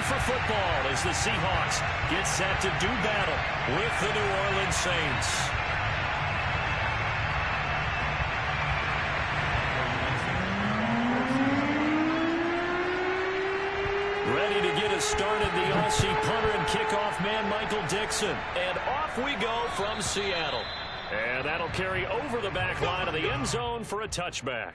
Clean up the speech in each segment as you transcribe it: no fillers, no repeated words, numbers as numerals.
for football as the Seahawks get set to do battle with the New Orleans Saints. Ready to get us started, the Aussie punter and kickoff man, Michael Dixon. And off we go from Seattle. And that'll carry over the back line of the end zone for a touchback.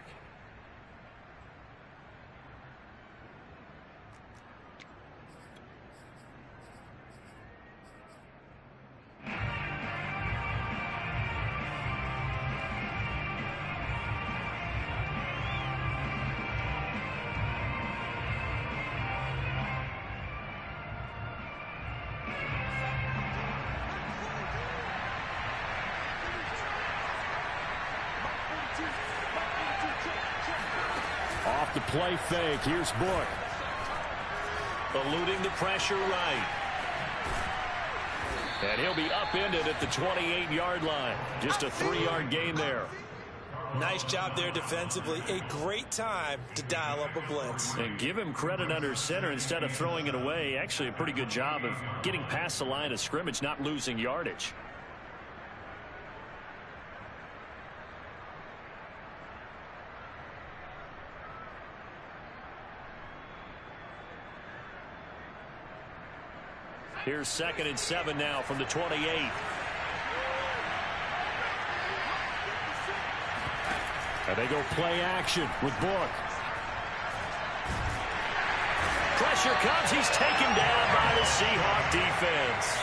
Off the play fake. Here's Book. Eluding the pressure right. And he'll be upended at the 28-yard line. Just a 3-yard gain there. Nice job there defensively. A great time to dial up a blitz. And give him credit under center instead of throwing it away. Actually, a pretty good job of getting past the line of scrimmage, not losing yardage. Here's 2nd and 7 now from the 28. And they go play action with Book. Pressure comes. He's taken down by the Seahawk defense.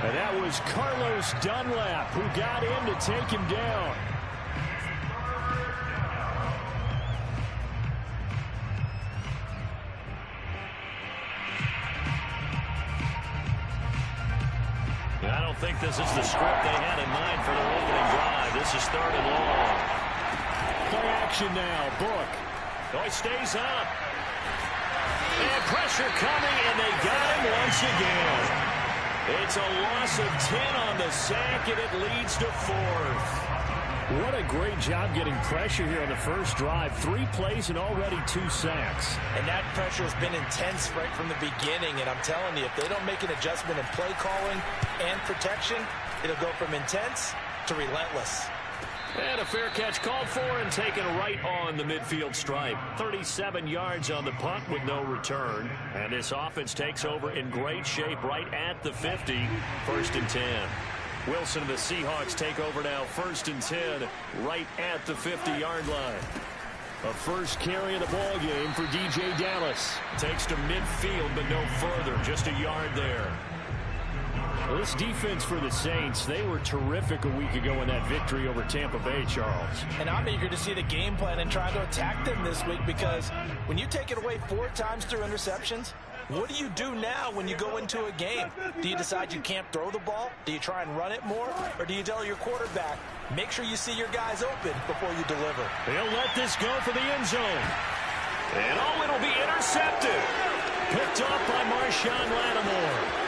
And that was Carlos Dunlap who got in to take him down. I don't think this is the script they had in mind for their opening drive. This is 3rd and long. Play action now. Book. Oh, he stays up. And pressure coming, and they got him once again. It's a loss of 10 on the sack, and it leads to 4th. What a great job getting pressure here on the first drive. 3 plays and already 2 sacks. And that pressure has been intense right from the beginning. And I'm telling you, if they don't make an adjustment in play calling and protection, it'll go from intense to relentless. And a fair catch called for and taken right on the midfield stripe. 37 yards on the punt with no return. And this offense takes over in great shape right at the 50. 1st and 10. Wilson and the Seahawks take over now. 1st and 10 right at the 50-yard line. A first carry of the ball game for DJ Dallas. Takes to midfield but no further. Just a yard there. Well, this defense for the Saints, they were terrific a week ago in that victory over Tampa Bay, Charles. And I'm eager to see the game plan and try to attack them this week, because when you take it away 4 times through interceptions, what do you do now when you go into a game? Do you decide you can't throw the ball? Do you try and run it more? Or do you tell your quarterback, make sure you see your guys open before you deliver? They'll let this go for the end zone. And oh, it'll be intercepted. Picked off by Marshawn Lattimore.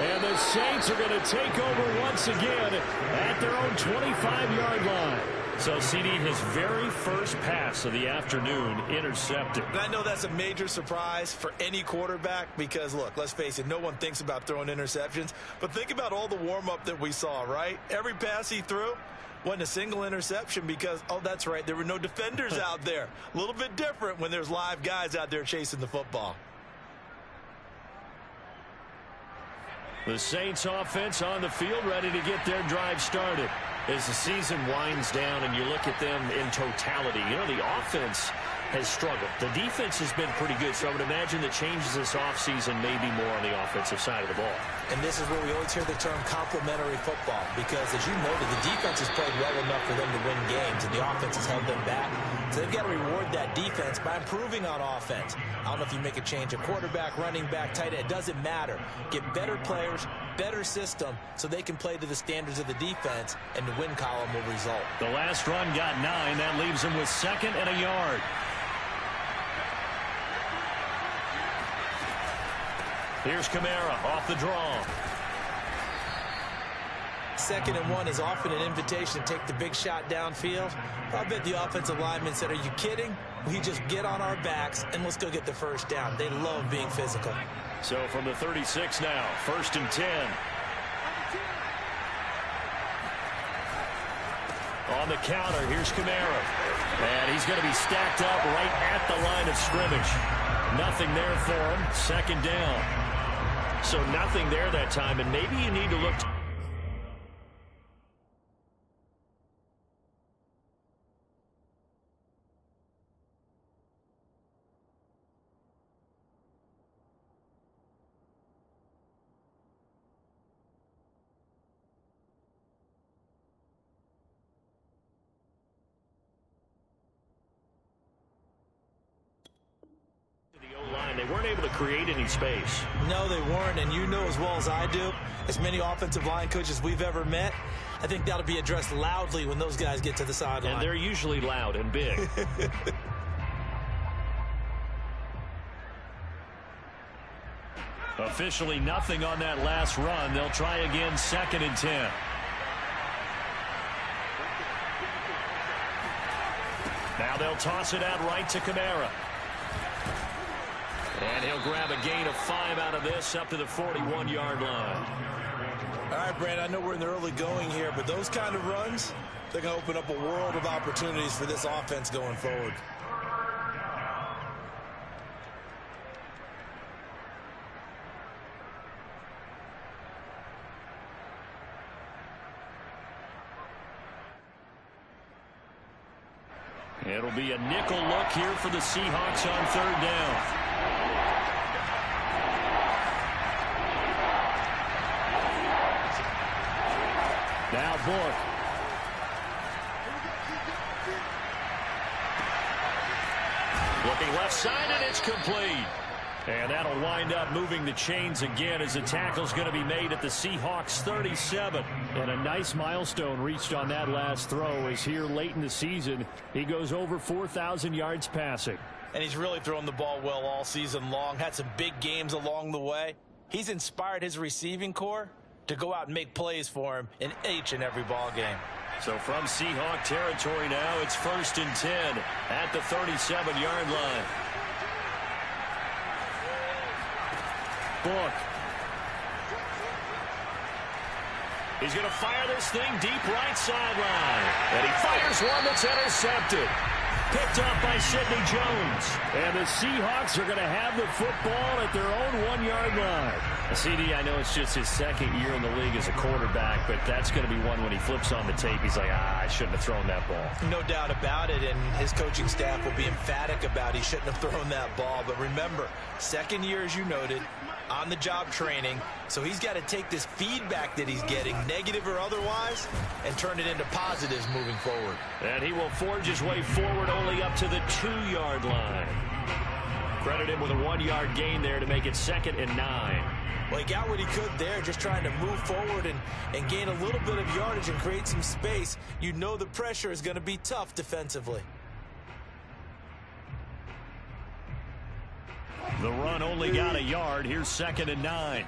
And the Saints are going to take over once again at their own 25-yard line. So, CD, his very first pass of the afternoon intercepted. And I know that's a major surprise for any quarterback because, look, let's face it, no one thinks about throwing interceptions. But think about all the warm-up that we saw, right? Every pass he threw wasn't a single interception because, oh, that's right, there were no defenders out there. A little bit different when there's live guys out there chasing the football. The Saints offense on the field ready to get their drive started. As the season winds down and you look at them in totality, you know, the offense has struggled. The defense has been pretty good, so I would imagine the changes this offseason may be more on the offensive side of the ball. And this is where we always hear the term complementary football because, as you noted, the defense has played well enough for them to win games, and the offense has held them back. So they've got to reward that defense by improving on offense. I don't know if you make a change of quarterback, running back, tight end. It doesn't matter. Get better players, better system, so they can play to the standards of the defense, and the win column will result. The last run got 9. That leaves them with 2nd and a yard. Here's Kamara off the draw. 2nd and 1 is often an invitation to take the big shot downfield. I bet the offensive lineman said, are you kidding? We just get on our backs and let's go get the first down. They love being physical. So from the 36 now, 1st and 10. On the counter, here's Kamara. And he's going to be stacked up right at the line of scrimmage. Nothing there for him. 2nd down. So nothing there that time, and maybe you need to look. They weren't able to create any space. No, they weren't, and you know as well as I do, as many offensive line coaches we've ever met, I think that'll be addressed loudly when those guys get to the sideline. And they're usually loud and big. Officially nothing on that last run. They'll try again, 2nd and 10. Now they'll toss it out right to Kamara. And he'll grab a gain of 5 out of this up to the 41-yard line. All right, Brand, I know we're in the early going here, but those kind of runs, they're going to open up a world of opportunities for this offense going forward. It'll be a nickel look here for the Seahawks on 3rd down. Now Book. Looking left side, and it's complete. And that'll wind up moving the chains again as the tackle's going to be made at the Seahawks 37. And a nice milestone reached on that last throw as here late in the season, he goes over 4,000 yards passing. And he's really thrown the ball well all season long, had some big games along the way. He's inspired his receiving corps to go out and make plays for him in each and every ball game. So from Seahawk territory now, it's 1st and 10 at the 37-yard line. Book. He's going to fire this thing deep right sideline. And he fires one that's intercepted. Picked up by Sidney Jones. And the Seahawks are going to have the football at their own 1-yard line. CD, I know it's just his 2nd year in the league as a quarterback, but that's going to be one when he flips on the tape. He's like, I shouldn't have thrown that ball. No doubt about it, and his coaching staff will be emphatic about he shouldn't have thrown that ball. But remember, 2nd year, as you noted, on-the-job training, so he's got to take this feedback that he's getting, negative or otherwise, and turn it into positives moving forward. And he will forge his way forward only up to the 2-yard line. Credit him with a 1-yard gain there to make it 2nd and 9. Well, he got what he could there, just trying to move forward and gain a little bit of yardage and create some space. You know the pressure is going to be tough defensively. The run only got a yard. Here's 2nd and 9.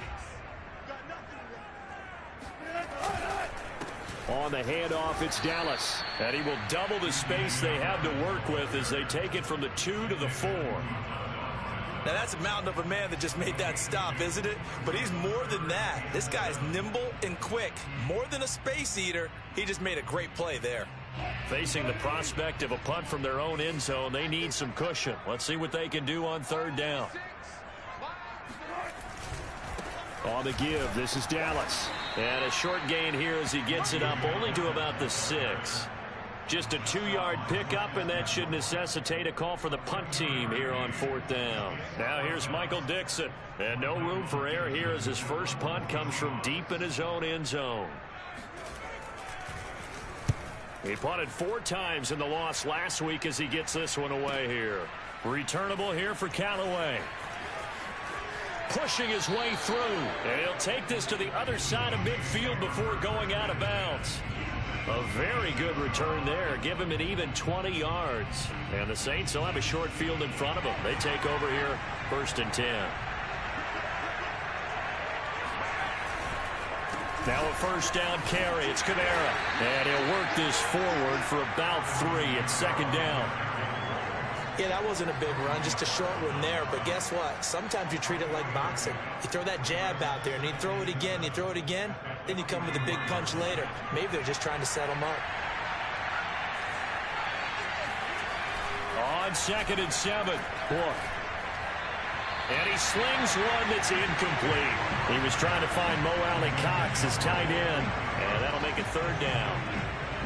On the handoff, it's Dallas. And he will double the space they have to work with as they take it from the 2 to the 4. Now, that's a mountain of a man that just made that stop, isn't it? But he's more than that. This guy's nimble and quick. More than a space eater, he just made a great play there. Facing the prospect of a punt from their own end zone, they need some cushion. Let's see what they can do on 3rd down. On the give, this is Dallas. And a short gain here as he gets it up only to about the 6. Just a 2-yard pickup, and that should necessitate a call for the punt team here on 4th down. Now here's Michael Dixon. And no room for error here as his first punt comes from deep in his own end zone. He punted 4 times in the loss last week as he gets this one away here. Returnable here for Callaway. Pushing his way through. And he'll take this to the other side of midfield before going out of bounds. A very good return there. Give him an even 20 yards. And the Saints will have a short field in front of them. They take over here 1st and 10. Now a 1st down carry. It's Kamara. And he'll work this forward for about 3 at 2nd down. Yeah, that wasn't a big run, just a short one there. But guess what? Sometimes you treat it like boxing. You throw that jab out there, and you throw it again, you throw it again, then you come with a big punch later. Maybe they're just trying to set them up. On 2nd and 7, Book. And he slings one that's incomplete. He was trying to find Mo Alley Cox, his tight end, and that'll make it 3rd down.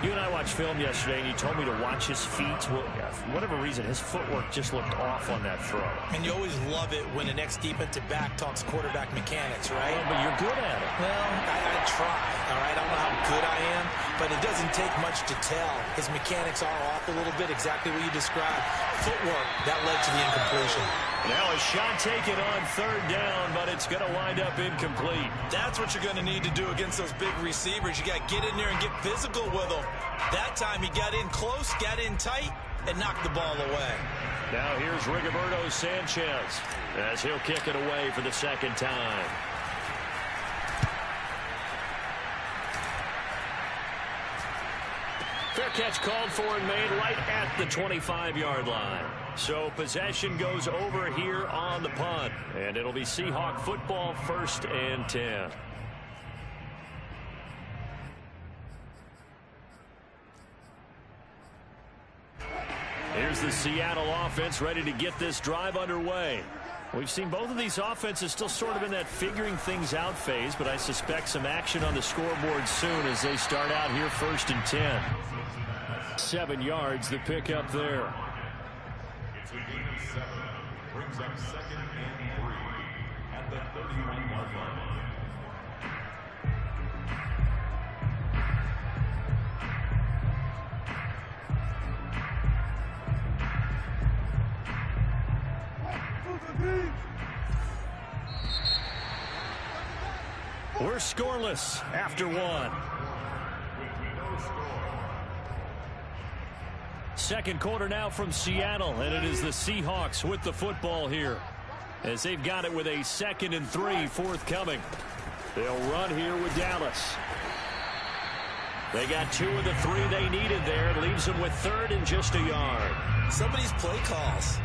You and I watched film yesterday, and you told me to watch his feet. Well, for whatever reason, his footwork just looked off on that throw. And you always love it when the next defensive back talks quarterback mechanics, right? Well, but you're good at it. Well, I try, all right? I don't know how good I am, but it doesn't take much to tell. His mechanics are off a little bit, exactly what you described. Footwork, that led to the incompletion. Now a shot taken on 3rd down, but it's going to wind up incomplete. That's what you're going to need to do against those big receivers. You got to get in there and get physical with them. That time he got in close, got in tight, and knocked the ball away. Now here's Rigoberto Sanchez as he'll kick it away for the 2nd time. Fair catch called for and made right at the 25-yard line. So possession goes over here on the punt, and it'll be Seahawk football, 1st and 10. Here's the Seattle offense ready to get this drive underway. We've seen both of these offenses still sort of in that figuring things out phase, but I suspect some action on the scoreboard soon as they start out here 1st and 10. 7 yards, the pickup there. It's a gain of 7. Brings up 2nd and 3 at the 31-yard line. We're scoreless after 1. Second quarter now from Seattle, and it is the Seahawks with the football here as they've got it with a 2nd and 3 forthcoming. They'll run here with Dallas. They got 2 of the 3 they needed there. It leaves them with 3rd and just a yard. Some of these play calls,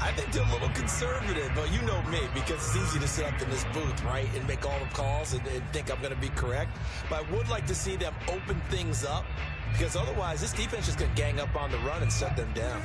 I think they're a little conservative, but you know me, because it's easy to sit up in this booth, right, and make all the calls and think I'm going to be correct. But I would like to see them open things up, because otherwise this defense is going to gang up on the run and shut them down.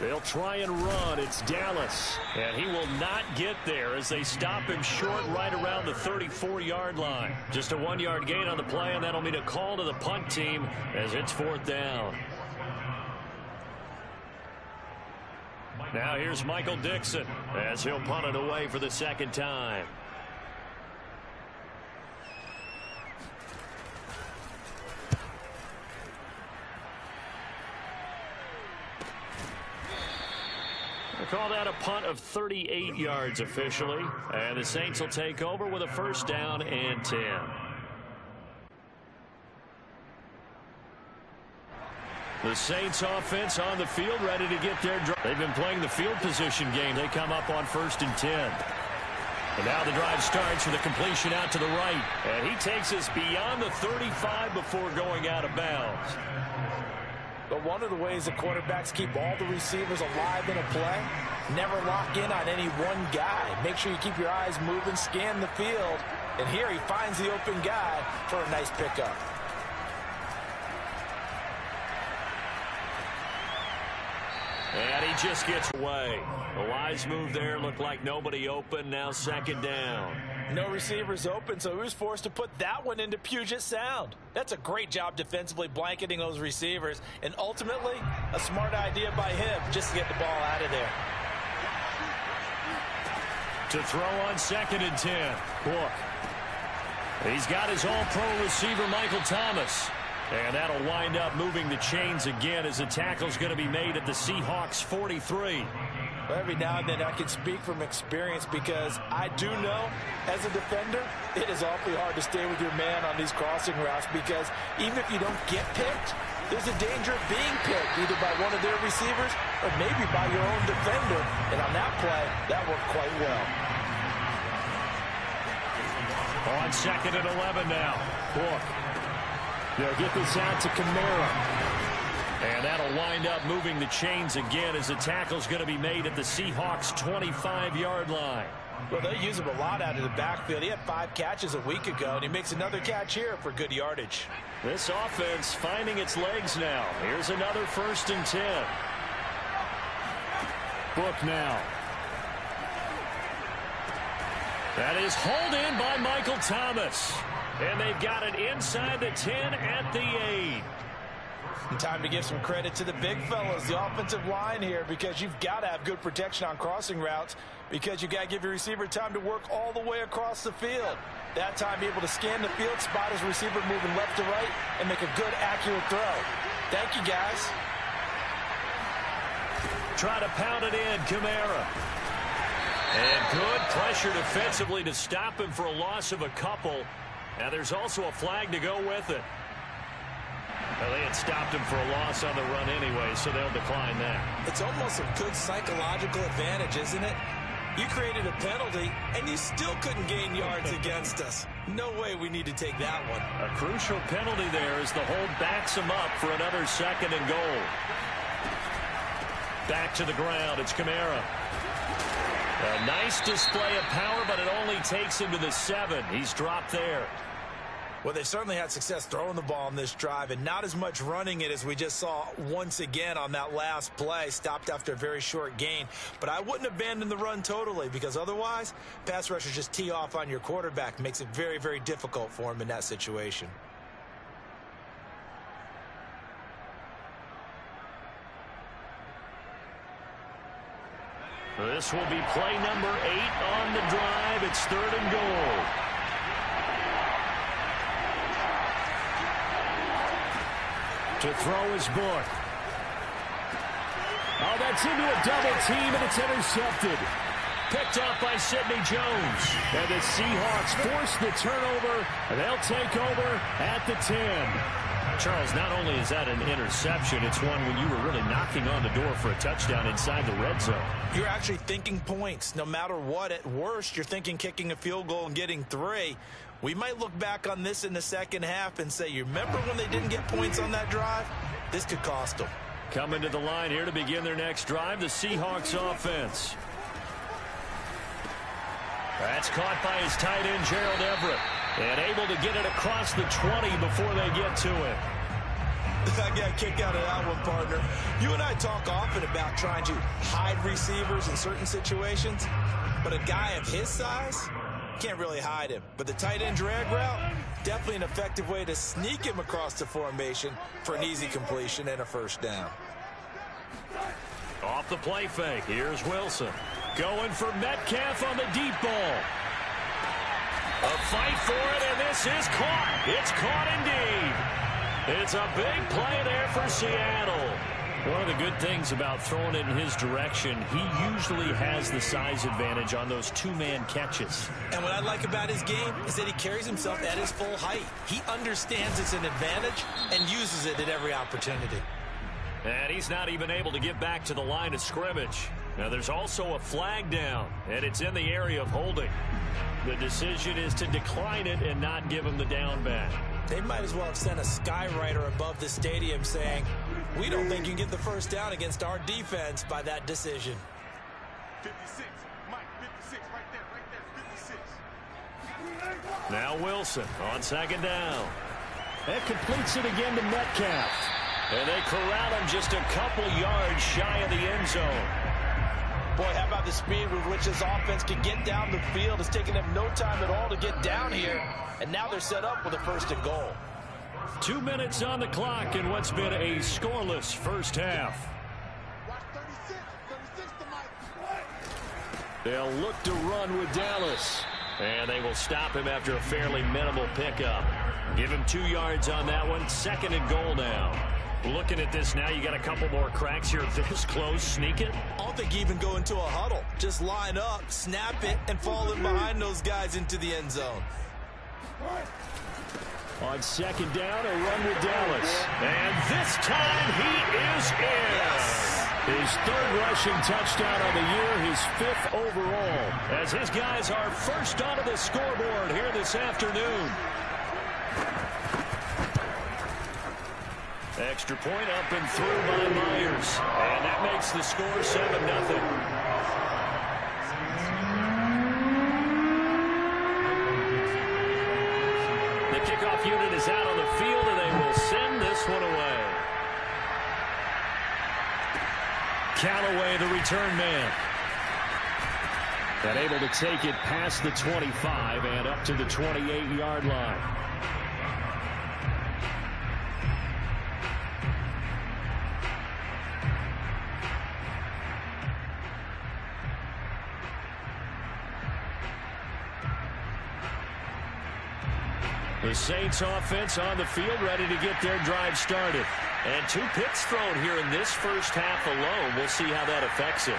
They'll try and run. It's Dallas, and he will not get there as they stop him short right around the 34-yard line. Just a 1-yard gain on the play, and that'll mean a call to the punt team as it's 4th down. Now here's Michael Dixon as he'll punt it away for the 2nd time. They call that a punt of 38 yards officially, and the Saints will take over with a 1st down and 10. The Saints offense on the field ready to get their drive. They've been playing the field position game. They come up on 1st and 10. And now the drive starts with a completion out to the right. And he takes us beyond the 35 before going out of bounds. But one of the ways the quarterbacks keep all the receivers alive in a play, never lock in on any one guy. Make sure you keep your eyes moving, scan the field. And here he finds the open guy for a nice pickup. And he just gets away. A wise move there. Looked like nobody open. Now 2nd down. No receivers open, so he was forced to put that one into Puget Sound. That's a great job defensively blanketing those receivers. And ultimately, a smart idea by him just to get the ball out of there. To throw on 2nd and 10. Book. He's got his all-pro receiver, Michael Thomas. And that'll wind up moving the chains again as the tackle's going to be made at the Seahawks 43. Well, every now and then I can speak from experience because I do know as a defender it is awfully hard to stay with your man on these crossing routes because even if you don't get picked, there's a danger of being picked either by one of their receivers or maybe by your own defender. And on that play, that worked quite well. On 2nd and 11 now. Book. They'll get this out to Kamara. And that'll wind up moving the chains again as the tackle's going to be made at the Seahawks' 25-yard line. Well, they use him a lot out of the backfield. He had 5 catches a week ago, and he makes another catch here for good yardage. This offense finding its legs now. Here's another 1st and 10. Book now. That is hauled in by Michael Thomas. And they've got it inside the 10 at the 8. And time to give some credit to the big fellas, the offensive line here, because you've got to have good protection on crossing routes, because you've got to give your receiver time to work all the way across the field. That time, be able to scan the field, spot his receiver moving left to right, and make a good, accurate throw. Thank you, guys. Try to pound it in, Kamara. And good pressure defensively to stop him for a loss of a couple. Now there's also a flag to go with it. Well, they had stopped him for a loss on the run anyway, so they'll decline that. It's almost a good psychological advantage, isn't it? You created a penalty, and you still couldn't gain yards against us. No way we need to take that one. A crucial penalty there as the hold backs him up for another 2nd and goal. Back to the ground. It's Kamara. A nice display of power, but it only takes him to the 7. He's dropped there. Well, they certainly had success throwing the ball on this drive, and not as much running it as we just saw once again on that last play. Stopped after a very short gain. But I wouldn't abandon the run totally, because otherwise, pass rushers just tee off on your quarterback. Makes it very, very difficult for him in that situation. This will be play number 8 on the drive. It's 3rd and goal. To throw his Book. Oh, that's into a double team, and it's intercepted. Picked off by Sidney Jones. And the Seahawks force the turnover, and they'll take over at the 10. Charles, not only is that an interception, it's one when you were really knocking on the door for a touchdown inside the red zone. You're actually thinking points. No matter what, at worst, you're thinking kicking a field goal and getting 3. We might look back on this in the second half and say, you remember when they didn't get points on that drive? This could cost them. Coming to the line here to begin their next drive, the Seahawks offense. That's caught by his tight end, Gerald Everett. And able to get it across the 20 before they get to it. I got a kick out of that one, partner. You and I talk often about trying to hide receivers in certain situations. But a guy of his size can't really hide him. But the tight end drag route, definitely an effective way to sneak him across the formation for an easy completion and a 1st down. Off the play fake, here's Wilson. Going for Metcalf on the deep ball. A fight for it, and this is caught. It's caught indeed. It's a big play there for Seattle. One of the good things about throwing it in his direction, he usually has the size advantage on those 2-man catches. And what I like about his game is that he carries himself at his full height. He understands it's an advantage and uses it at every opportunity. And he's not even able to get back to the line of scrimmage. Now there's also a flag down, and it's in the area of holding. The decision is to decline it and not give him the down back. They might as well have sent a skywriter above the stadium saying, we don't think you can get the 1st down against our defense by that decision. 56, Mike, 56, right there, 56. Now Wilson on 2nd down. That completes it again to Metcalf. And they corral him just a couple yards shy of the end zone. Boy, how about the speed with which this offense can get down the field? It's taken them no time at all to get down here. And now they're set up with a 1st and goal. 2 minutes on the clock in what's been a scoreless first half. They'll look to run with Dallas. And they will stop him after a fairly minimal pickup. Give him 2 yards on that one. 2nd and goal now. Looking at this now, you got a couple more cracks here this close. Sneak it. I don't think you even go into a huddle. Just line up, snap it, and fall in behind those guys into the end zone. On 2nd down, a run with Dallas. And this time he is in. Yes. His third rushing touchdown of the year, his 5th overall, as his guys are first onto the scoreboard here this afternoon. Extra point up and through by Myers. And that makes the score 7-0. The kickoff unit is out on the field, and they will send this one away. Callaway, the return man. And able to take it past the 25 and up to the 28-yard line. The Saints offense on the field, ready to get their drive started. And 2 picks thrown here in this first half alone. We'll see how that affects him.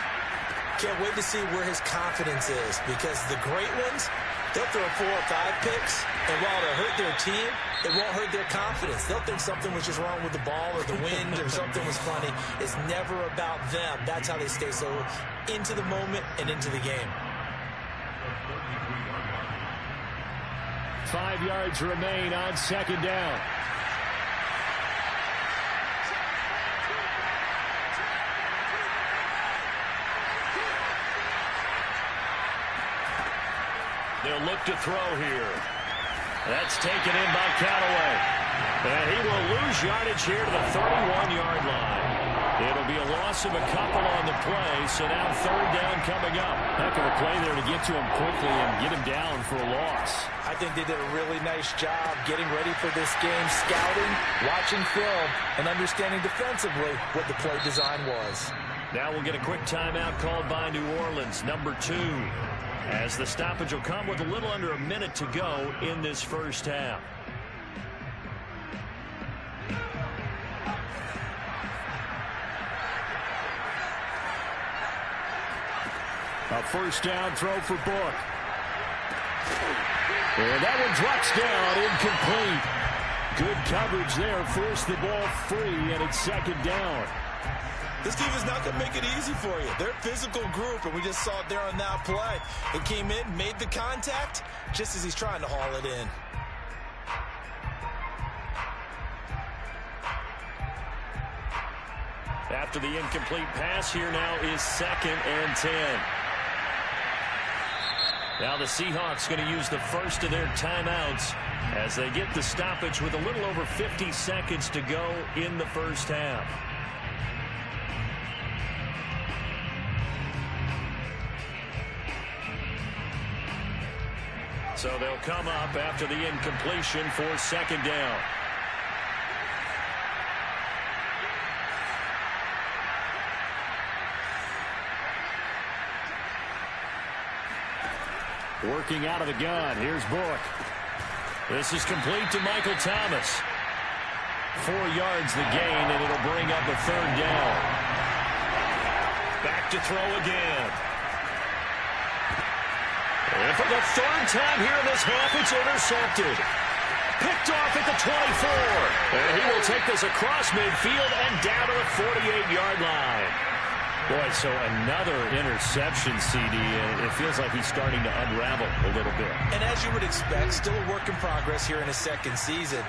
Can't wait to see where his confidence is, because the great ones, they'll throw 4 or 5 picks, and while it'll hurt their team, it won't hurt their confidence. They'll think something was just wrong with the ball or the wind or something was funny. It's never about them. That's how they stay so into the moment and into the game. 5 yards remain on second down. They'll look to throw here. That's taken in by Callaway. And he will lose yardage here to the 31-yard line. It'll be a loss of a couple on the play, so now third down coming up. Heck of a play there to get to him quickly and get him down for a loss. I think they did a really nice job getting ready for this game, scouting, watching film, and understanding defensively what the play design was. Now we'll get a quick timeout called by New Orleans, number 2. As the stoppage will come with a little under a minute to go in this first half. A first down throw for Book. And that one drops down, incomplete. Good coverage there, forced the ball free, and it's second down. This team is not going to make it easy for you. They're a physical group, and we just saw it there on that play. It came in, made the contact, just as he's trying to haul it in. After the incomplete pass, here now is 2nd and 10. Now the Seahawks going to use the first of their timeouts as they get the stoppage with a little over 50 seconds to go in the first half. So they'll come up after the incompletion for second down. Working out of the gun. Here's Book. This is complete to Michael Thomas. 4 yards the gain, and it'll bring up a third down. Back to throw again. And for the third time here in this half, it's intercepted. Picked off at the 24. And he will take this across midfield and down to the 48-yard line. Boy, so another interception, CD, and it feels like he's starting to unravel a little bit. And as you would expect, still a work in progress here in his second season.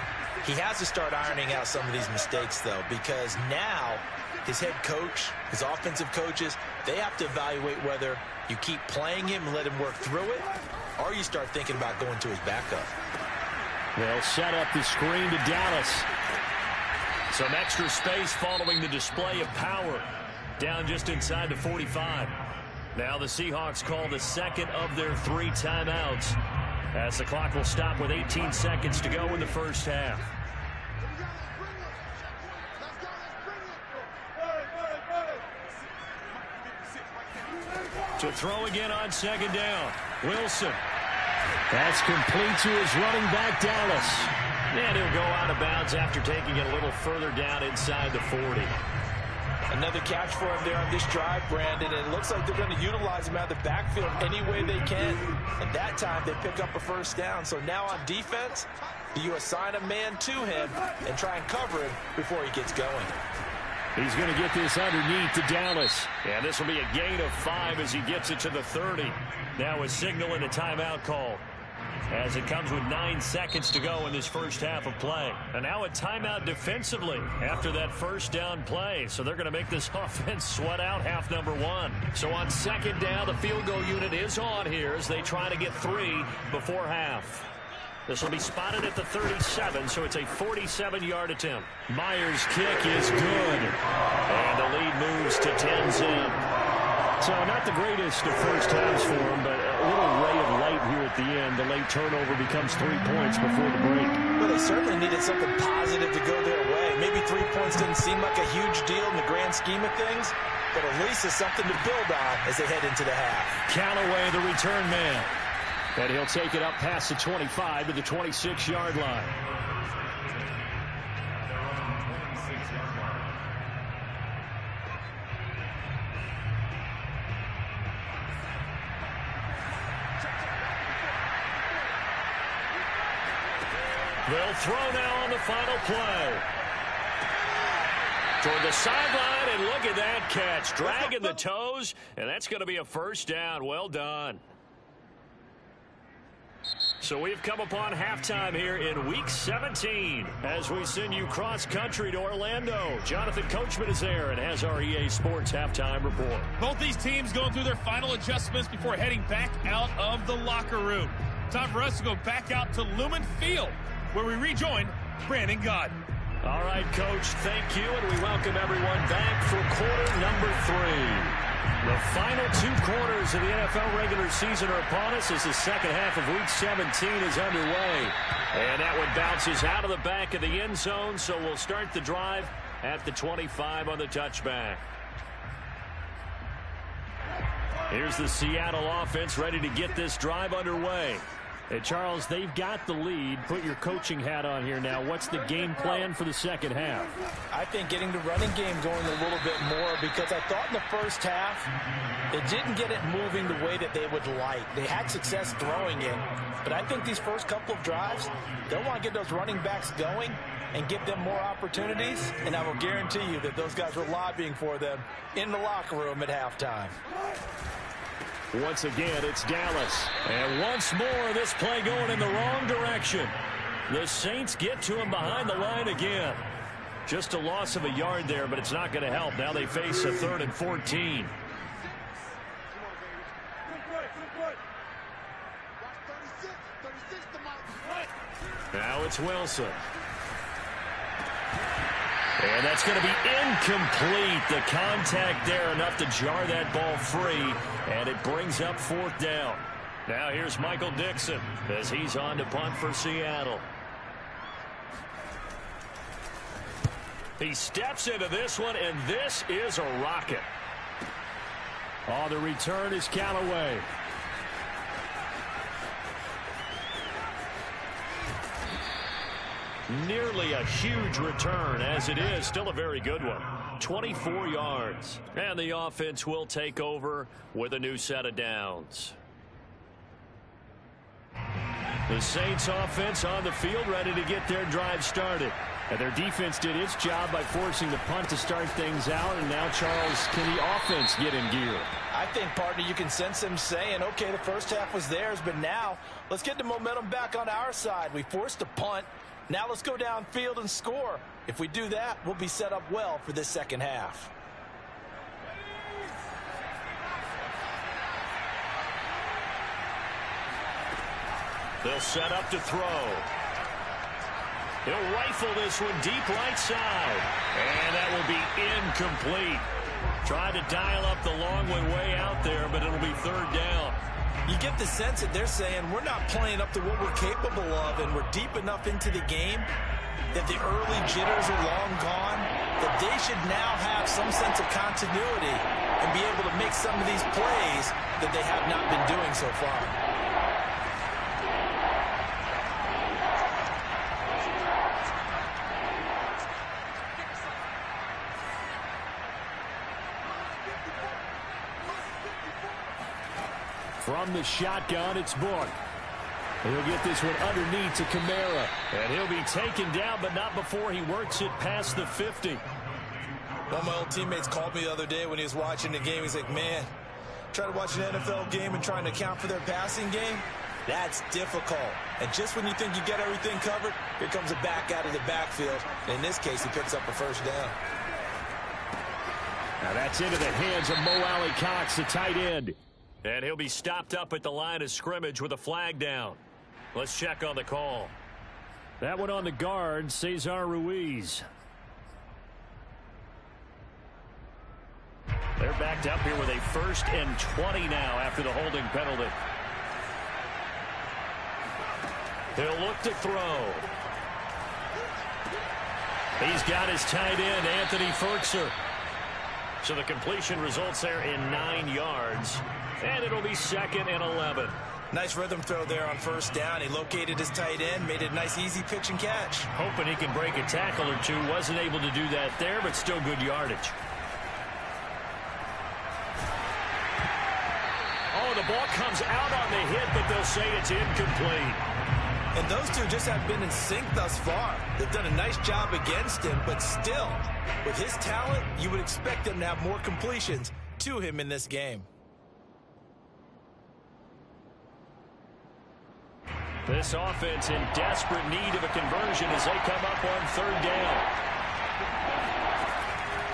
He has to start ironing out some of these mistakes, though, because now his head coach, his offensive coaches, they have to evaluate whether you keep playing him and let him work through it, or you start thinking about going to his backup. They'll set up the screen to Dallas. Some extra space following the display of power. Down just inside the 45. Now the Seahawks call the second of their 3 timeouts as the clock will stop with 18 seconds to go in the first half. To throw again on second down. Wilson. That's complete to his running back, Dallas. And he'll go out of bounds after taking it a little further down inside the 40. Another catch for him there on this drive, Brandon, and it looks like they're going to utilize him out of the backfield any way they can. And that time they pick up a first down. So now on defense, you assign a man to him and try and cover him before he gets going. He's going to get this underneath to Dallas. And this will be a gain of 5 as he gets it to the 30. Now a signal and a timeout call, as it comes with 9 seconds to go in this first half of play. And now a timeout defensively after that first down play. So they're going to make this offense sweat out half number 1. So on second down, the field goal unit is on here as they try to get 3 before half. This will be spotted at the 37, so it's a 47-yard attempt. Myers' kick is good. And the lead moves to 10-zip. So not the greatest of first halves for him, but a little ray of light here at the end. The late turnover becomes 3 points before the break. Well, they certainly needed something positive to go their way. Maybe 3 points didn't seem like a huge deal in the grand scheme of things, but at least it's something to build on as they head into the half. Callaway, the return man. And he'll take it up past the 25 to the 26-yard line. They'll throw now on the final play. Toward the sideline, and look at that catch. Dragging the toes, and that's going to be a first down. Well done. So we've come upon halftime here in Week 17 as we send you cross-country to Orlando. Jonathan Coachman is there and has our EA Sports halftime report. Both these teams going through their final adjustments before heading back out of the locker room. Time for us to go back out to Lumen Field, where we rejoin Brandon Gaudin. All right, Coach, thank you, and we welcome everyone back for quarter number 3. The final 2 quarters of the NFL regular season are upon us as the second half of Week 17 is underway. And that one bounces out of the back of the end zone, so we'll start the drive at the 25 on the touchback. Here's the Seattle offense ready to get this drive underway. Hey, Charles, they've got the lead. Put your coaching hat on here now. What's the game plan for the second half? I think getting the running game going a little bit more, because I thought in the first half they didn't get it moving the way that they would like. They had success throwing it, but I think these first couple of drives, they'll want to get those running backs going and give them more opportunities, and I will guarantee you that those guys were lobbying for them in the locker room at halftime. Once again, it's Dallas. And once more, this play going in the wrong direction. The Saints get to him behind the line again. Just a loss of a yard there, but it's not going to help. Now they face a 3rd and 14. Now it's Wilson. And that's going to be incomplete. The contact there enough to jar that ball free, and it brings up 4th down. Now here's Michael Dixon as he's on to punt for Seattle. He steps into this one, and this is a rocket. Oh, the return is Callaway. Nearly a huge return, as it is still a very good one. 24 yards. And the offense will take over with a new set of downs. The Saints offense on the field ready to get their drive started. And their defense did its job by forcing the punt to start things out. And now, Charles, can the offense get in gear? I think, partner, you can sense them saying, okay, the first half was theirs, but now let's get the momentum back on our side. We forced a punt. Now let's go downfield and score. If we do that, we'll be set up well for this second half. They'll set up to throw. He'll rifle this one deep right side. And that will be incomplete. Tried to dial up the long one way out there, but it'll be 3rd down. You get the sense that they're saying we're not playing up to what we're capable of, and we're deep enough into the game that the early jitters are long gone, that they should now have some sense of continuity and be able to make some of these plays that they have not been doing so far. From the shotgun, it's Book. He'll get this one underneath to Kamara. And he'll be taken down, but not before he works it past the 50. One of my old teammates called me the other day when he was watching the game. He's like, man, trying to watch an NFL game and trying to account for their passing game, that's difficult. And just when you think you get everything covered, here comes a back out of the backfield. And in this case, he picks up a first down. Now that's into the hands of Mo Alley Cox, the tight end. And he'll be stopped up at the line of scrimmage with a flag down. Let's check on the call. That one on the guard, Cesar Ruiz. They're backed up here with a 1st and 20 now after the holding penalty. He'll look to throw. He's got his tight end, Anthony Ferkser. So the completion results there in 9 yards. And it'll be 2nd and 11. Nice rhythm throw there on first down. He located his tight end, made it a nice easy pitch and catch. Hoping he can break a tackle or two. Wasn't able to do that there, but still good yardage. Oh, the ball comes out on the hit, but they'll say it's incomplete. And those two just have been in sync thus far. They've done a nice job against him, but still, with his talent, you would expect them to have more completions to him in this game. This offense in desperate need of a conversion as they come up on 3rd down.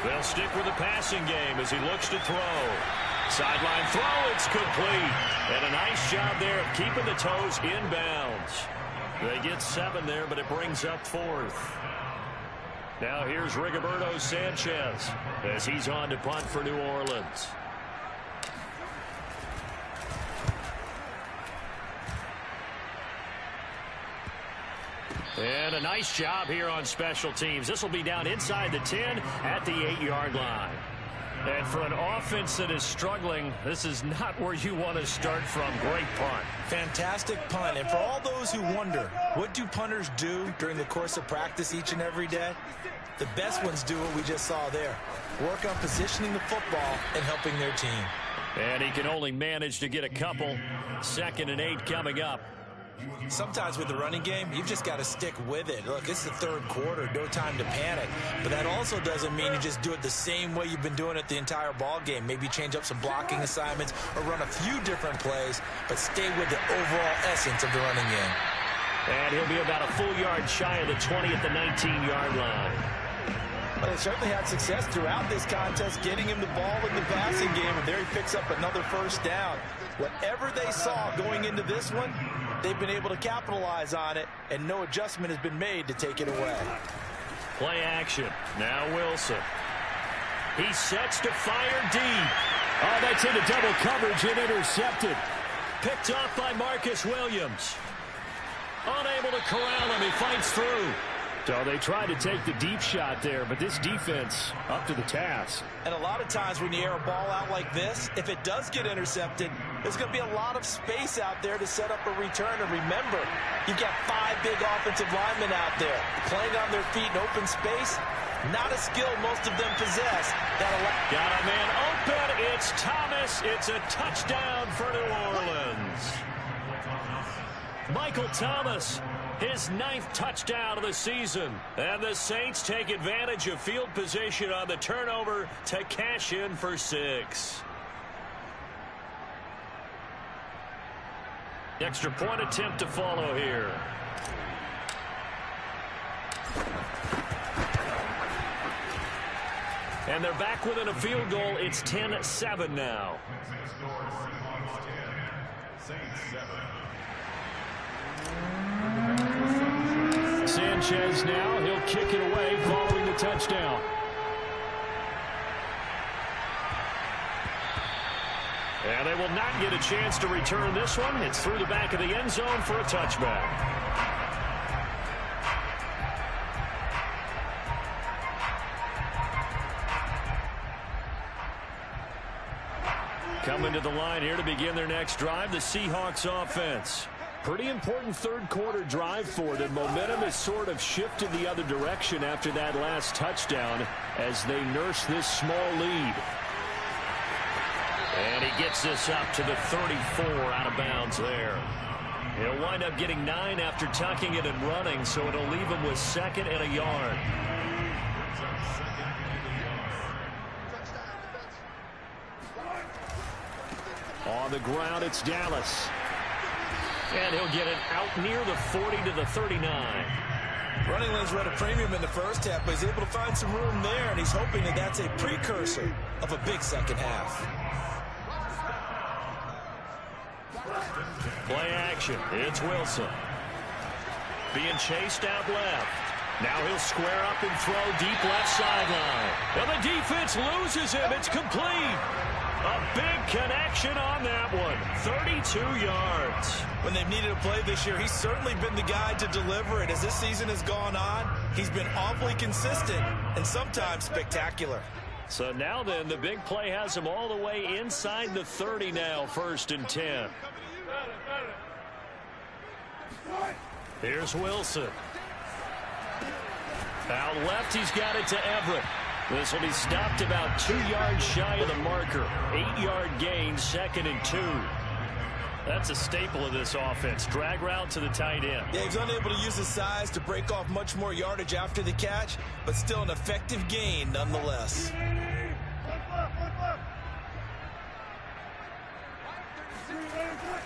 They'll stick with the passing game as he looks to throw. Sideline throw, it's complete. And a nice job there of keeping the toes inbounds. They get 7 there, but it brings up 4th. Now here's Rigoberto Sanchez as he's on to punt for New Orleans. And a nice job here on special teams. This will be down inside the 10 at the 8-yard line. And for an offense that is struggling, this is not where you want to start from. Great punt. Fantastic punt. And for all those who wonder, what do punters do during the course of practice each and every day? The best ones do what we just saw there. Work on positioning the football and helping their team. And he can only manage to get a couple. 2nd and 8 coming up. Sometimes with the running game, you've just got to stick with it. Look, it's the 3rd quarter, no time to panic. But that also doesn't mean you just do it the same way you've been doing it the entire ball game. Maybe change up some blocking assignments or run a few different plays, but stay with the overall essence of the running game. And he'll be about a full yard shy of the 20 at the 19-yard line. But they certainly had success throughout this contest, getting him the ball in the passing game, and there he picks up another first down. Whatever they saw going into this one, they've been able to capitalize on it, and no adjustment has been made to take it away. Play action. Now Wilson. He sets to fire deep. Oh, that's into double coverage and intercepted. Picked off by Marcus Williams. Unable to corral him. He fights through. So they tried to take the deep shot there, but this defense up to the task. And a lot of times when you air a ball out like this, if it does get intercepted, there's going to be a lot of space out there to set up a return. And remember, you've got 5 big offensive linemen out there playing on their feet in open space. Not a skill most of them possess. Got a man open. It's Thomas. It's a touchdown for New Orleans. Michael Thomas, his 9th touchdown of the season. And the Saints take advantage of field position on the turnover to cash in for 6. Extra point attempt to follow here. And they're back within a field goal. It's 10-7 now. Sanchez now, he'll kick it away following the touchdown. And they will not get a chance to return this one. It's through the back of the end zone for a touchback. Coming to the line here to begin their next drive, the Seahawks offense. Pretty important 3rd quarter drive for them. Momentum has sort of shifted the other direction after that last touchdown as they nurse this small lead. And he gets this up to the 34 out of bounds there. He'll wind up getting 9 after tucking it and running, so it'll leave him with 2nd and a yard. On the ground, it's Dallas. And he'll get it out near the 40 to the 39. Running lanes were at a premium in the first half, but he's able to find some room there, and he's hoping that that's a precursor of a big second half. Play action. It's Wilson. Being chased out left. Now he'll square up and throw deep left sideline. And the defense loses him. It's complete. A big connection on that one. 32 yards. When they've needed a play this year, he's certainly been the guy to deliver it. As this season has gone on, he's been awfully consistent and sometimes spectacular. So now then, the big play has him all the way inside the 30 now, 1st and 10. Here's Wilson. Out left, he's got it to Everett. This will be stopped about 2 yards shy of the marker. 8-yard gain, 2nd and 2. That's a staple of this offense. Drag route to the tight end. Yeah, he's unable to use his size to break off much more yardage after the catch, but still an effective gain nonetheless.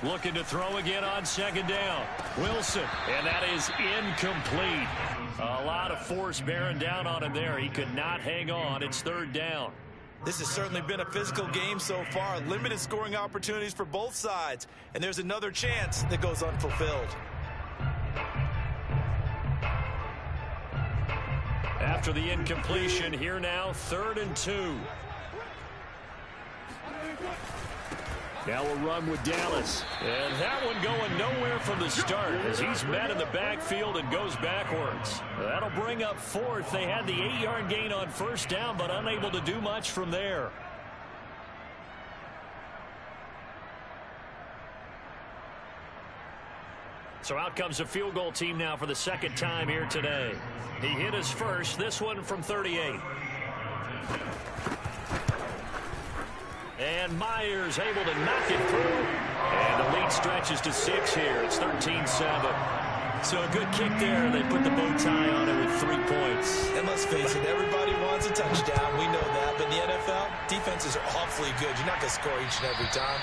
Looking to throw again on 2nd down. Wilson, and that is incomplete. A lot of force bearing down on him there. He could not hang on. It's 3rd down. This has certainly been a physical game so far. Limited scoring opportunities for both sides. And there's another chance that goes unfulfilled. After the incompletion, here now, 3rd and 2. Now we'll run with Dallas. And that one going nowhere from the start as he's met in the backfield and goes backwards. That'll bring up 4th. They had the 8-yard gain on 1st down, but unable to do much from there. So out comes a field goal team now for the 2nd time here today. He hit his first, this one from 38. And Myers able to knock it through. And the lead stretches to 6 here. It's 13-7. So a good kick there. They put the bow tie on it with 3 points. And let's face it, everybody wants a touchdown. We know that. But in the NFL, defenses are awfully good. You're not going to score each and every time.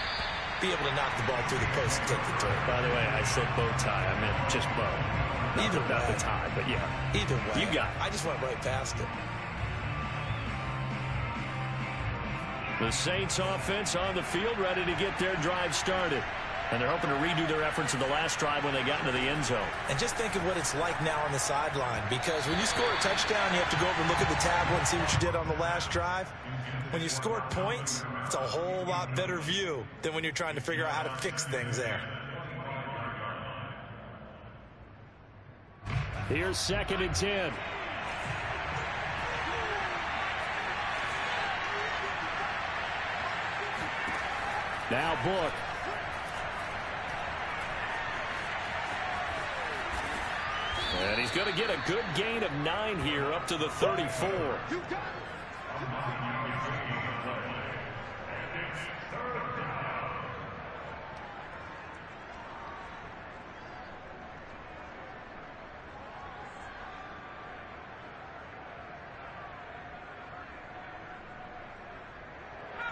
Be able to knock the ball through the post and take the turn. By the way, I said bow tie. I meant just bow. Either way. Not the tie, but yeah. Either way. You got it. I just went right past it. The Saints offense on the field, ready to get their drive started. And they're hoping to redo their efforts in the last drive when they got into the end zone. And just think of what it's like now on the sideline, because when you score a touchdown, you have to go over and look at the tablet and see what you did on the last drive. When you scored points, it's a whole lot better view than when you're trying to figure out how to fix things there. Here's 2nd and 10. Now Book. And he's going to get a good gain of 9 here up to the 34.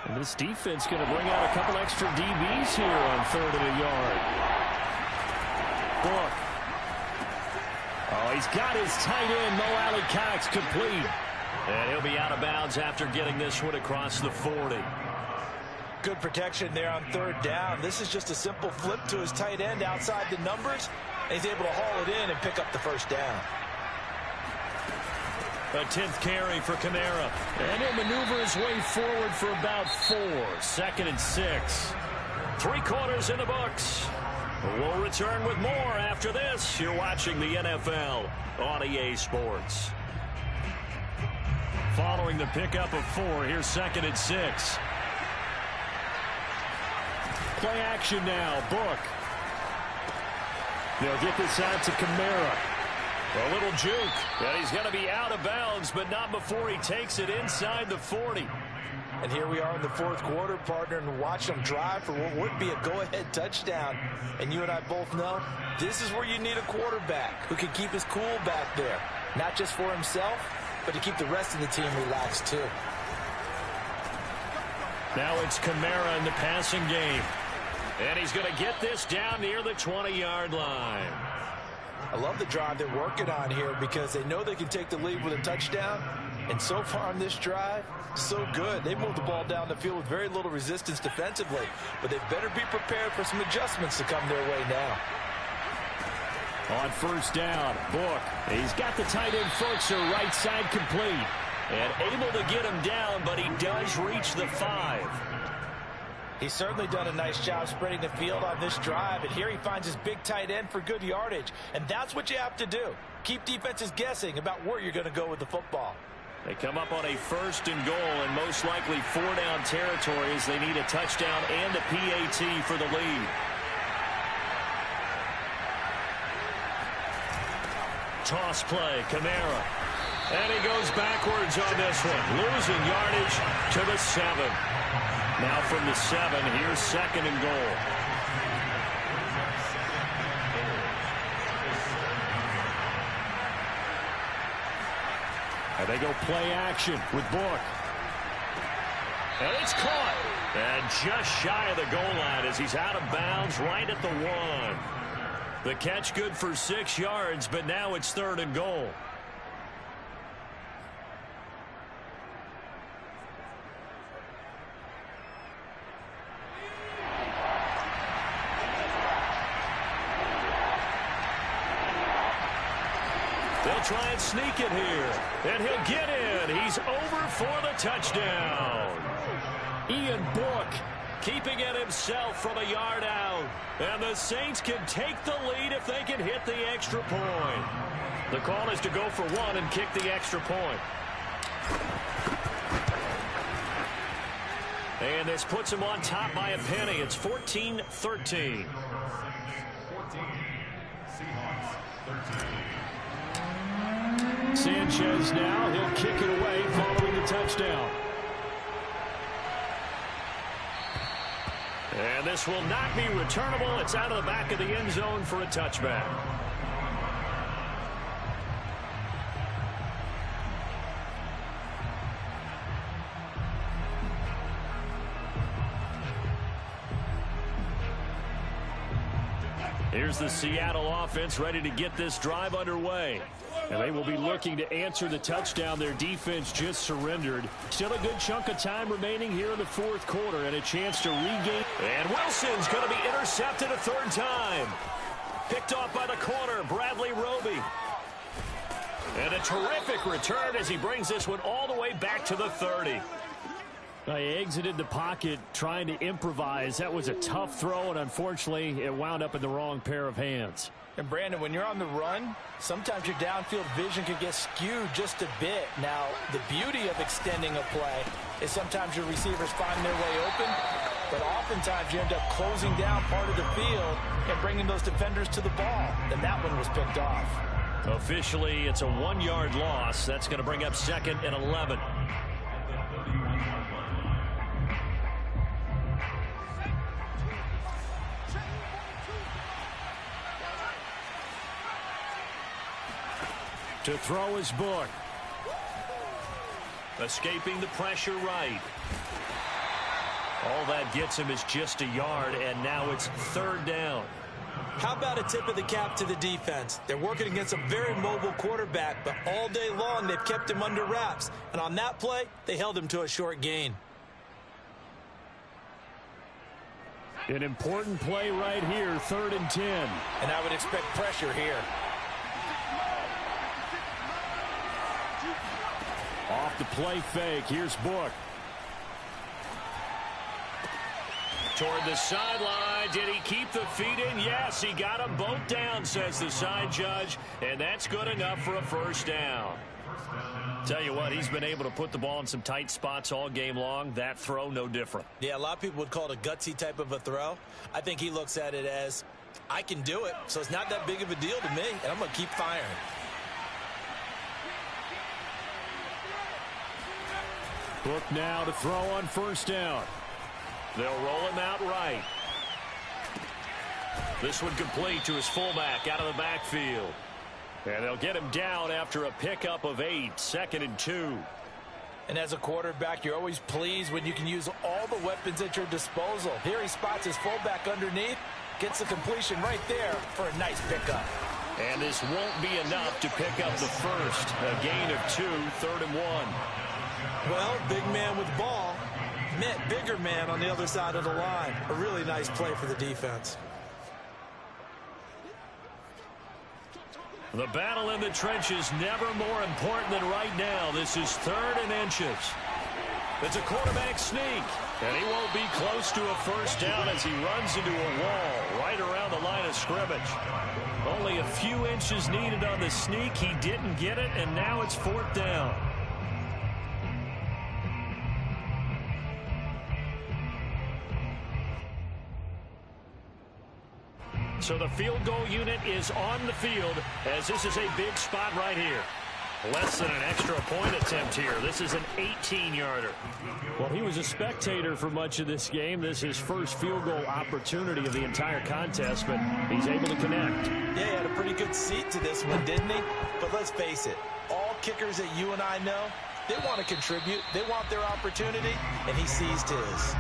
And this defense going to bring out a couple extra DBs here on 3rd and a yard. Book. Oh, he's got his tight end, Mo Alley-Cox, complete. And he'll be out of bounds after getting this one across the 40. Good protection there on 3rd down. This is just a simple flip to his tight end outside the numbers, and he's able to haul it in and pick up the 1st down. A 10th carry for Kamara. And he'll maneuver his way forward for about 4. 2nd and 6. 3 quarters in the books. We'll return with more after this. You're watching the NFL on EA Sports. Following the pickup of 4, here's 2nd and 6. Play action now. Book. They'll get this out to Kamara. A little juke. And he's going to be out of bounds, but not before he takes it inside the 40. And here we are in the 4th quarter, partner, and watch them drive for what would be a go-ahead touchdown. And you and I both know this is where you need a quarterback who can keep his cool back there. Not just for himself, but to keep the rest of the team relaxed too. Now it's Kamara in the passing game. And he's going to get this down near the 20-yard line. I love the drive they're working on here because they know they can take the lead with a touchdown. And so far on this drive, so good. They moved the ball down the field with very little resistance defensively. But they better be prepared for some adjustments to come their way now. On first down, Book. He's got the tight end Fulcher right side complete. And able to get him down, but he does reach the 5. He's certainly done a nice job spreading the field on this drive, and here he finds his big tight end for good yardage. And that's what you have to do. Keep defenses guessing about where you're going to go with the football. They come up on a 1st and goal, and most likely 4-down territory as they need a touchdown and a PAT for the lead. Toss play, Kamara. And he goes backwards on this one, losing yardage to the 7. Now from the 7, here's 2nd and goal. And they go play action with Book. And it's caught. And just shy of the goal line as he's out of bounds right at the 1. The catch good for 6 yards, but now it's 3rd and goal. They'll try and sneak it here. And he'll get in. He's over for the touchdown. Ian Book keeping it himself from a yard out. And the Saints can take the lead if they can hit the extra point. The call is to go for 1 and kick the extra point. And this puts him on top by a penny. It's 14-13. 14. Seahawks, 13. Sanchez now, he'll kick it away following the touchdown. And this will not be returnable. It's out of the back of the end zone for a touchback. Here's the Seattle offense ready to get this drive underway. And they will be looking to answer the touchdown their defense just surrendered. Still a good chunk of time remaining here in the 4th quarter and a chance to regain. And Wilson's going to be intercepted a 3rd time. Picked off by the corner, Bradley Roby. And a terrific return as he brings this one all the way back to the 30. He exited the pocket trying to improvise. That was a tough throw, and unfortunately, it wound up in the wrong pair of hands. And, Brandon, when you're on the run, sometimes your downfield vision can get skewed just a bit. Now, the beauty of extending a play is sometimes your receivers find their way open, but oftentimes you end up closing down part of the field and bringing those defenders to the ball. And that one was picked off. Officially, it's a 1-yard loss. That's going to bring up 2nd and 11. To throw his Book. Escaping the pressure right. All that gets him is just a yard, and now it's 3rd down. How about a tip of the cap to the defense? They're working against a very mobile quarterback, but all day long they've kept him under wraps. And on that play, they held him to a short gain. An important play right here, 3rd and 10. And I would expect pressure here. Off the play fake, here's Book. Toward the sideline. Did he keep the feet in? Yes, he got them both down, says the side judge. And that's good enough for a 1st down. Tell you what, he's been able to put the ball in some tight spots all game long. That throw, no different. Yeah, a lot of people would call it a gutsy type of a throw. I think he looks at it as, I can do it, so it's not that big of a deal to me, and I'm going to keep firing. Book now to throw on 1st down. They'll roll him out right. This one complete to his fullback out of the backfield. And they'll get him down after a pickup of 8, 2nd and 2. And as a quarterback, you're always pleased when you can use all the weapons at your disposal. Here he spots his fullback underneath, gets the completion right there for a nice pickup. And this won't be enough to pick up the first. A gain of 2, 3rd and 1. Well, big man with ball met bigger man on the other side of the line. A really nice play for the defense. The battle in the trenches never more important than right now. This is 3rd and inches. It's a quarterback sneak, and he won't be close to a first down as he runs into a wall right around the line of scrimmage. Only a few inches needed on the sneak. He didn't get it, and now it's 4th down. So the field goal unit is on the field as this is a big spot right here. Less than an extra point attempt here. This is an 18-yarder. Well, he was a spectator for much of this game. This is his first field goal opportunity of the entire contest, but he's able to connect. Yeah, he had a pretty good seat to this one, didn't he? But let's face it, all kickers that you and I know, they want to contribute. They want their opportunity, and he seized his.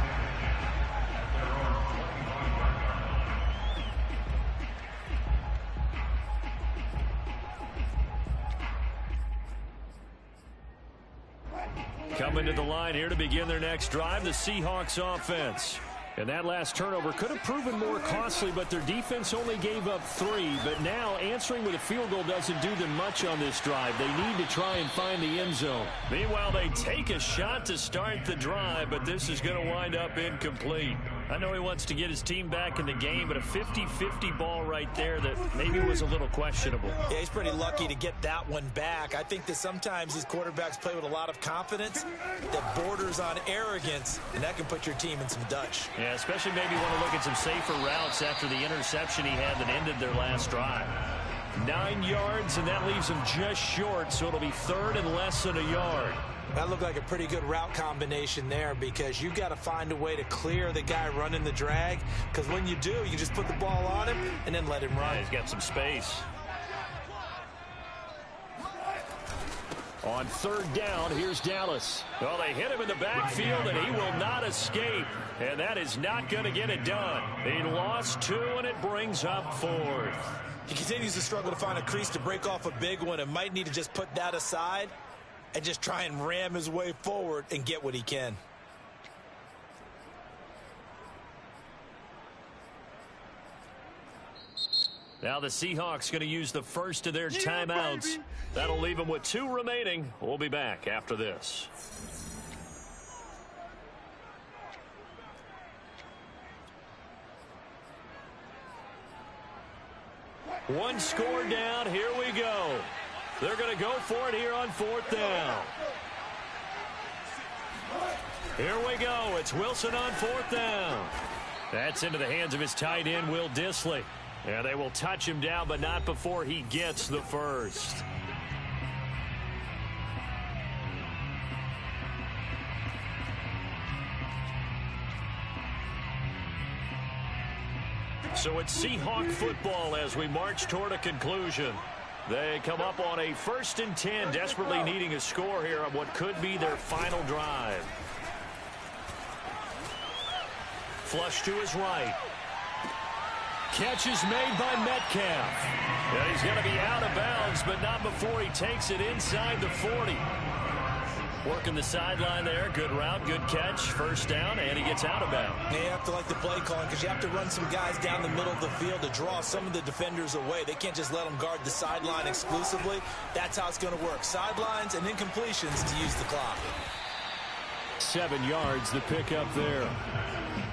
Coming to the line here to begin their next drive, the Seahawks offense. And that last turnover could have proven more costly, but their defense only gave up 3. But now answering with a field goal doesn't do them much on this drive. They need to try and find the end zone. Meanwhile, they take a shot to start the drive, but this is going to wind up incomplete. I know he wants to get his team back in the game, but a 50-50 ball right there that maybe was a little questionable. Yeah, he's pretty lucky to get that one back. I think that sometimes these quarterbacks play with a lot of confidence that borders on arrogance, and that can put your team in some Dutch. Yeah, especially maybe want to look at some safer routes after the interception he had that ended their last drive. 9 yards, and that leaves him just short, so it'll be 3rd and less than a yard. That looked like a pretty good route combination there because you've got to find a way to clear the guy running the drag, because when you do, you just put the ball on him and then let him run. Yeah, he's got some space. On 3rd down, here's Dallas. Well, they hit him in the backfield, and he will not escape. And that is not going to get it done. He lost 2, and it brings up 4th. He continues to struggle to find a crease to break off a big one and might need to just put that aside and just try and ram his way forward and get what he can. Now the Seahawks going to use the first of their timeouts. That'll leave them with 2 remaining. We'll be back after this. One score down. Here we go. They're going to go for it here on 4th down. Here we go. It's Wilson on 4th down. That's into the hands of his tight end, Will Dissly. And they will touch him down, but not before he gets the first. So it's Seahawk football as we march toward a conclusion. They come up on a 1st and 10, desperately needing a score here on what could be their final drive. Flush to his right. Catch is made by Metcalf. Yeah, he's going to be out of bounds, but not before he takes it inside the 40. Working the sideline there. Good route, good catch. First down, and he gets out of bounds. Yeah, you have to like the play calling because you have to run some guys down the middle of the field to draw some of the defenders away. They can't just let them guard the sideline exclusively. That's how it's going to work. Sidelines and incompletions to use the clock. 7 yards, the pickup there.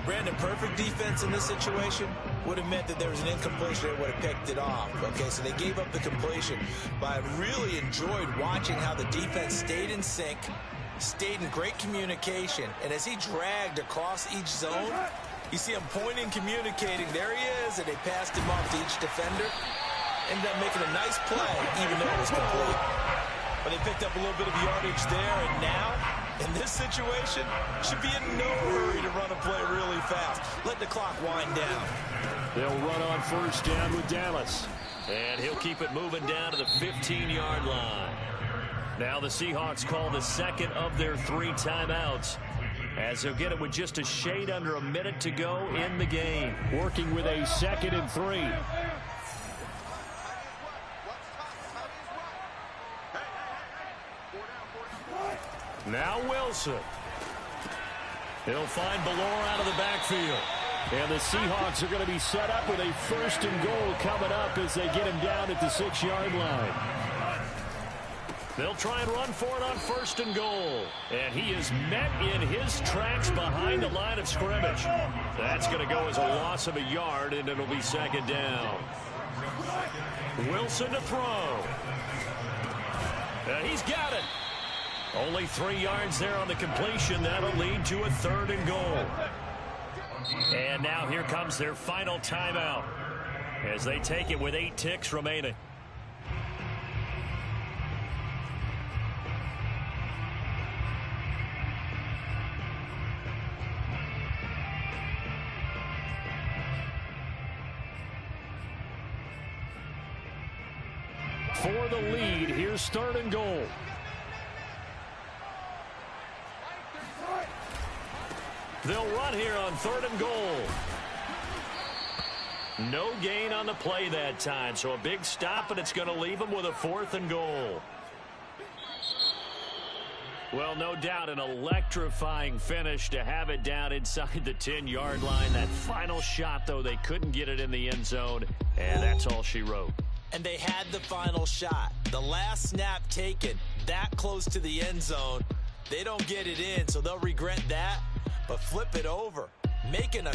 Brandon, perfect defense in this situation would have meant that there was an incompletion that would have picked it off. Okay, so they gave up the completion. But I really enjoyed watching how the defense stayed in sync, stayed in great communication, and as he dragged across each zone, you see him pointing, communicating. There he is, and they passed him off to each defender. Ended up making a nice play, even though it was complete. But they picked up a little bit of yardage there, and now, in this situation, should be in no hurry to run a play really fast. Let the clock wind down. They'll run on 1st down with Dallas. And he'll keep it moving down to the 15-yard line. Now the Seahawks call the second of their 3 timeouts, as they'll get it with just a shade under a minute to go in the game. Working with a 2nd and 3. Now Wilson. He'll find Ballore out of the backfield. And the Seahawks are going to be set up with a 1st and goal coming up as they get him down at the 6-yard line. They'll try and run for it on 1st and goal. And he is met in his tracks behind the line of scrimmage. That's going to go as a loss of a yard, and it'll be 2nd down. Wilson to throw. And he's got it. Only 3 yards there on the completion. That'll lead to a 3rd and goal. And now here comes their final timeout as they take it with 8 ticks remaining. For the lead, here's 3rd and goal. They'll run here on 3rd and goal. No gain on the play that time, so a big stop, and it's going to leave them with a 4th and goal. Well, no doubt an electrifying finish to have it down inside the 10-yard line. That final shot, though, they couldn't get it in the end zone, and that's all she wrote. And they had the final shot. The last snap taken that close to the end zone. They don't get it in, so they'll regret that. But flip it over, making a